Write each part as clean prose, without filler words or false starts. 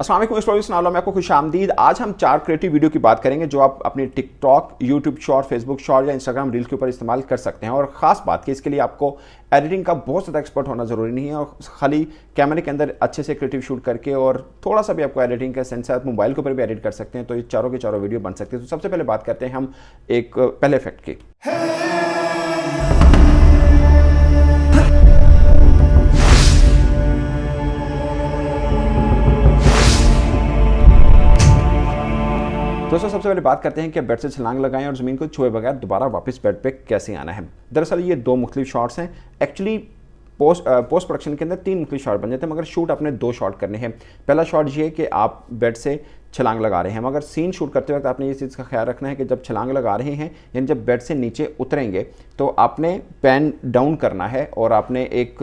अस्सलाम वालेकुम स्टोरीज नालो में आपको खुशामदीद। आज हम 4 क्रिएटिव वीडियो की बात करेंगे जो आप अपनी TikTok, YouTube short, Facebook short या इंस्टाग्राम रील के ऊपर इस्तेमाल कर सकते हैं। और ख़ास बात कि इसके लिए आपको एडिटिंग का बहुत ज़्यादा एक्सपर्ट होना ज़रूरी नहीं है और खाली कैमरे के अंदर अच्छे से क्रिएटिव शूट करके और थोड़ा सा भी आपको एडिटिंग का सेंस है, आप मोबाइल के ऊपर भी एडिट कर सकते हैं। तो ये चारों के चारों वीडियो बन सकते हैं। तो सबसे पहले बात करते हैं हम एक पहले इफेक्ट की। दोस्तों सबसे पहले बात करते हैं कि बेड से छलांग लगाएं और ज़मीन को छुए बगैर दोबारा वापस बेड पे कैसे आना है। दरअसल ये 2 मुख्तलिफ शॉट्स हैं। एक्चुअली पोस्ट प्रोडक्शन के अंदर 3 मुख्तलिफ शॉट बन जाते हैं, मगर शूट अपने 2 शॉट करने हैं। पहला शॉट ये है कि आप बेड से छलांग लगा रहे हैं, मगर सीन शूट करते वक्त आपने ये चीज़ का ख्याल रखना है कि जब छलांग लगा रहे हैं यानी जब बेड से नीचे उतरेंगे तो आपने पैन डाउन करना है और आपने एक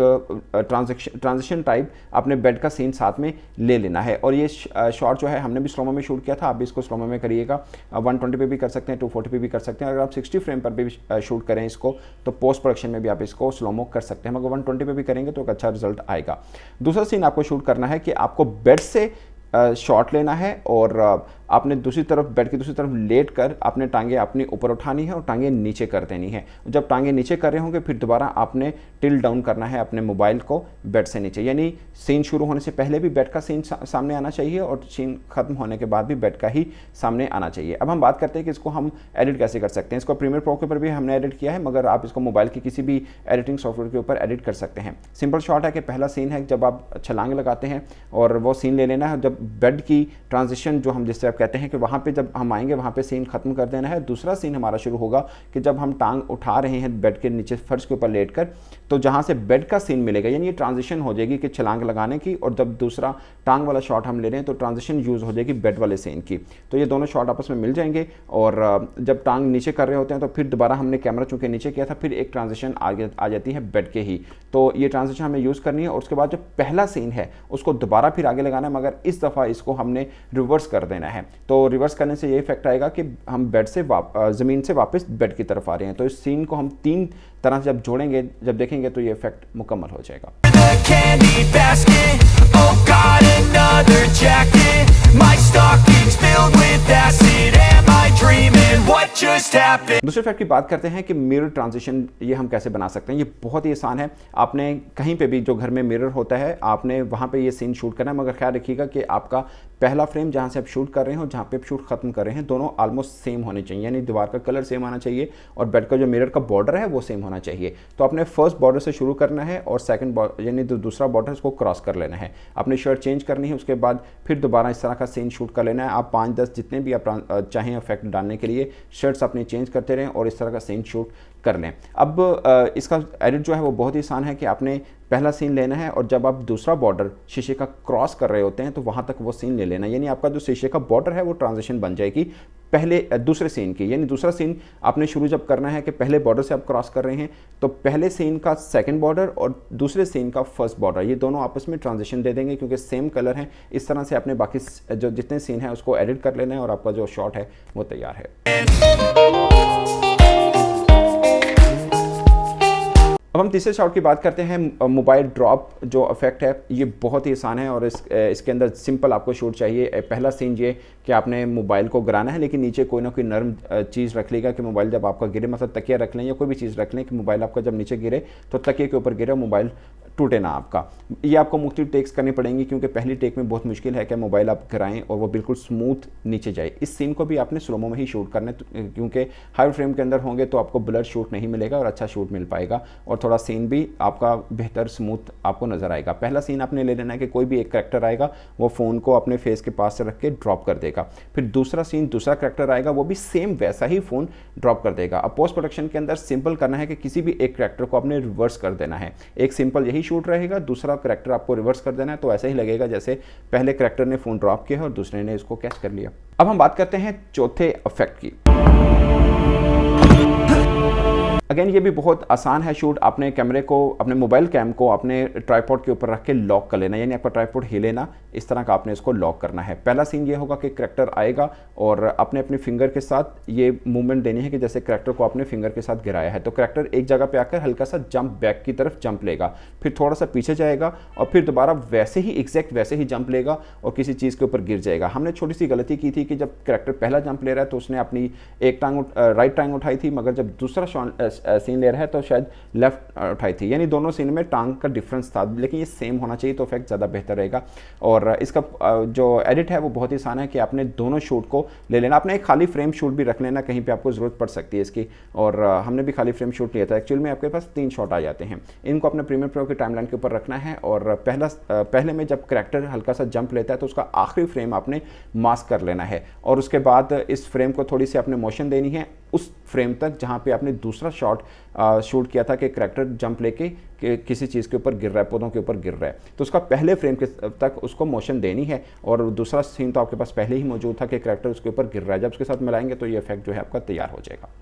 ट्रांजिशन टाइप अपने बेड का सीन साथ में ले लेना है। और ये शॉट जो है हमने भी स्लोमो में शूट किया था, आप भी इसको स्लोमो में करिएगा। 120 पे भी कर सकते हैं, 240 पे भी कर सकते हैं। अगर आप 60 फ्रेम पर भी शूट करें इसको तो पोस्ट प्रोडक्शन में भी आप इसको स्लोमो कर सकते हैं, मगर 120 पे भी करेंगे तो एक अच्छा रिजल्ट आएगा। दूसरा सीन आपको शूट करना है कि आपको बेड से शॉट लेना है और आपने दूसरी तरफ बेड की दूसरी तरफ लेट कर आपने टांगे अपनी ऊपर उठानी है और टांगे नीचे कर देनी है। जब टांगे नीचे कर रहे होंगे फिर दोबारा आपने टिल डाउन करना है अपने मोबाइल को बेड से नीचे, यानी सीन शुरू होने से पहले भी बेड का सीन सामने आना चाहिए और सीन खत्म होने के बाद भी बेड का ही सामने आना चाहिए। अब हम बात करते हैं कि इसको हम एडिट कैसे कर सकते हैं। इसको प्रीमियर प्रो के ऊपर भी हमने एडिट किया है, मगर आप इसको मोबाइल की किसी भी एडिटिंग सॉफ्टवेयर के ऊपर एडिट कर सकते हैं। सिंपल शॉट है कि पहला सीन है जब आप छलांग लगाते हैं और वो सीन ले लेना है, जब बेड की ट्रांजिशन जो हम जिससे आप कहते हैं कि वहाँ पे जब हम आएंगे वहाँ पे सीन खत्म कर देना है। दूसरा सीन हमारा शुरू होगा कि जब हम टांग उठा रहे हैं बेड के नीचे फर्श के ऊपर लेट कर, तो जहाँ से बेड का सीन मिलेगा यानी ये ट्रांजिशन हो जाएगी कि छलांग लगाने की, और जब दूसरा टांग वाला शॉट हम ले रहे हैं तो ट्रांजिशन यूज़ हो जाएगी बेड वाले सीन की। तो ये दोनों शॉट आपस में मिल जाएंगे और जब टांग नीचे कर रहे होते हैं तो फिर दोबारा हमने कैमरा चूँकि नीचे किया था फिर एक ट्रांजिशन आ जाती है बेड के ही। तो ये ट्रांजिशन हमें यूज़ करनी है और उसके बाद जो पहला सीन है उसको दोबारा फिर आगे लगाना है, मगर इस दफ़ा इसको हमने रिवर्स कर देना है। तो रिवर्स करने से ये इफेक्ट आएगा कि हम बेड से ज़मीन से वापस बेड की तरफ आ रहे हैं। तो इस सीन को हम 3 तरह से जब जोड़ेंगे, जब देखेंगे तो ये इफेक्ट मुकम्मल हो जाएगा। दूसरे इफेक्ट की बात करते हैं कि मिरर ट्रांजिशन ये हम कैसे बना सकते हैं। ये बहुत ही आसान है। आपने कहीं पे भी जो घर में मिरर होता है आपने वहाँ पे ये सीन शूट करना है, मगर ख्याल रखिएगा कि आपका पहला फ्रेम जहाँ से आप शूट कर रहे हो जहाँ पे आप शूट खत्म कर रहे हैं दोनों ऑलमोस्ट सेम होने चाहिए, यानी दीवार का कलर सेम आना चाहिए और बेड का जो मिरर का बॉर्डर है वो सेम होना चाहिए। तो आपने फर्स्ट बॉर्डर से शुरू करना है और सेकंड यानी जो दूसरा बॉर्डर उसको क्रॉस कर लेना है। अपनी शर्ट चेंज करनी है, उसके बाद फिर दोबारा इस तरह का सीन शूट कर लेना है। आप 5-10 जितने भी आप चाहें इफेक्ट डालने के लिए शर्ट्स अपनी चेंज करते रहें और इस तरह का सीन शूट कर लें। अब इसका एडिट जो है वो बहुत ही आसान है कि आपने पहला सीन लेना है और जब आप दूसरा बॉर्डर शीशे का क्रॉस कर रहे होते हैं तो वहाँ तक वो सीन ले लेना है, यानी आपका जो शीशे का बॉर्डर है वो ट्रांजिशन बन जाएगी पहले दूसरे सीन की। यानी दूसरा सीन आपने शुरू जब करना है कि पहले बॉर्डर से आप क्रॉस कर रहे हैं तो पहले सीन का सेकंड बॉर्डर और दूसरे सीन का फर्स्ट बॉर्डर ये दोनों आपस में ट्रांजिशन दे देंगे क्योंकि सेम कलर है। इस तरह से आपने बाकी जो जितने सीन हैं उसको एडिट कर लेना है और आपका जो शॉट है वो तैयार है। अब हम तीसरे शॉट की बात करते हैं। मोबाइल ड्रॉप जो इफेक्ट है ये बहुत ही आसान है और इसके अंदर सिंपल आपको शूट चाहिए। पहला सीन ये कि आपने मोबाइल को गिराना है लेकिन नीचे कोई ना कोई नरम चीज़ रख लेगा कि मोबाइल जब आपका गिरे, मतलब तकिया रख लें या कोई भी चीज़ रख लें कि मोबाइल आपका जब नीचे गिरे तो तकिए के ऊपर गिरे, मोबाइल टूटे ना आपका। ये आपको मुख्तलिफ टेक्स करनी पड़ेंगी क्योंकि पहली टेक में बहुत मुश्किल है कि मोबाइल आप गिराएं और वो बिल्कुल स्मूथ नीचे जाए। इस सीन को भी आपने स्लोमो में ही शूट करना है क्योंकि हाई फ्रेम के अंदर होंगे तो आपको ब्लर शूट नहीं मिलेगा और अच्छा शूट मिल पाएगा और थोड़ा सीन भी आपका बेहतर स्मूथ आपको नज़र आएगा। पहला सीन आपने ले लेना है कि कोई भी एक करैक्टर आएगा वो फ़ोन को अपने फेस के पास से रख के ड्रॉप कर देगा। फिर दूसरा सीन दूसरा करैक्टर आएगा वो भी सेम वैसा ही फ़ोन ड्रॉप कर देगा। अब पोस्ट प्रोडक्शन के अंदर सिंपल करना है कि किसी भी एक करैक्टर को आपने रिवर्स कर देना है। एक सिंपल यही शूट रहेगा, दूसरा करैक्टर आपको रिवर्स कर देना है तो ऐसा ही लगेगा जैसे पहले करैक्टर ने फ़ोन ड्रॉप किया और दूसरे ने इसको कैच कर लिया। अब हम बात करते हैं चौथे इफेक्ट की। अगेन ये भी बहुत आसान है शूट। अपने कैमरे को, अपने मोबाइल कैम को अपने ट्राइपॉड के ऊपर रख के लॉक कर लेना, यानी आपका ट्राइपॉड हिले ना, इस तरह का आपने इसको लॉक करना है। पहला सीन ये होगा कि करैक्टर आएगा और अपने अपने फिंगर के साथ ये मूवमेंट देनी है कि जैसे करैक्टर को अपने फिंगर के साथ गिराया है, तो करैक्टर एक जगह पे आकर हल्का सा जंप बैक की तरफ जंप लेगा, फिर थोड़ा सा पीछे जाएगा और फिर दोबारा वैसे ही एग्जैक्ट वैसे ही जंप लेगा और किसी चीज़ के ऊपर गिर जाएगा। हमने छोटी सी गलती की थी कि जब करैक्टर पहला जंप ले रहा है तो उसने अपनी एक टांग राइट टांग उठाई थी, मगर जब दूसरा सीन ले रहा है तो शायद लेफ्ट उठाई थी, यानी दोनों सीन में टांग का डिफरेंस था, लेकिन ये सेम होना चाहिए तो इफेक्ट ज़्यादा बेहतर रहेगा। और इसका जो एडिट है वो बहुत ही आसान है कि आपने दोनों शूट को ले लेना, आपने एक खाली फ्रेम शूट भी रख लेना, कहीं पे आपको ज़रूरत पड़ सकती है इसकी। और हमने भी खाली फ्रेम शूट लिया था, एक्चुअल में आपके पास 3 शॉट आ जाते हैं। इनको अपने प्रीमियर प्रो की टाइमलाइन के ऊपर रखना है और पहले में जब करैक्टर हल्का सा जंप लेता है तो उसका आखिरी फ्रेम आपने मास्क कर लेना है और उसके बाद इस फ्रेम को थोड़ी सी आपने मोशन देनी है उस फ्रेम तक जहाँ पे आपने दूसरा शॉट शूट किया था कि करैक्टर जंप लेके किसी चीज़ के ऊपर गिर रहा है, पौधों के ऊपर गिर रहा है, तो उसका पहले फ्रेम के तक उसको मोशन देनी है। और दूसरा सीन तो आपके पास पहले ही मौजूद था कि करैक्टर उसके ऊपर गिर रहा है, जब उसके साथ मिलाएंगे तो ये इफेक्ट जो है आपका तैयार हो जाएगा।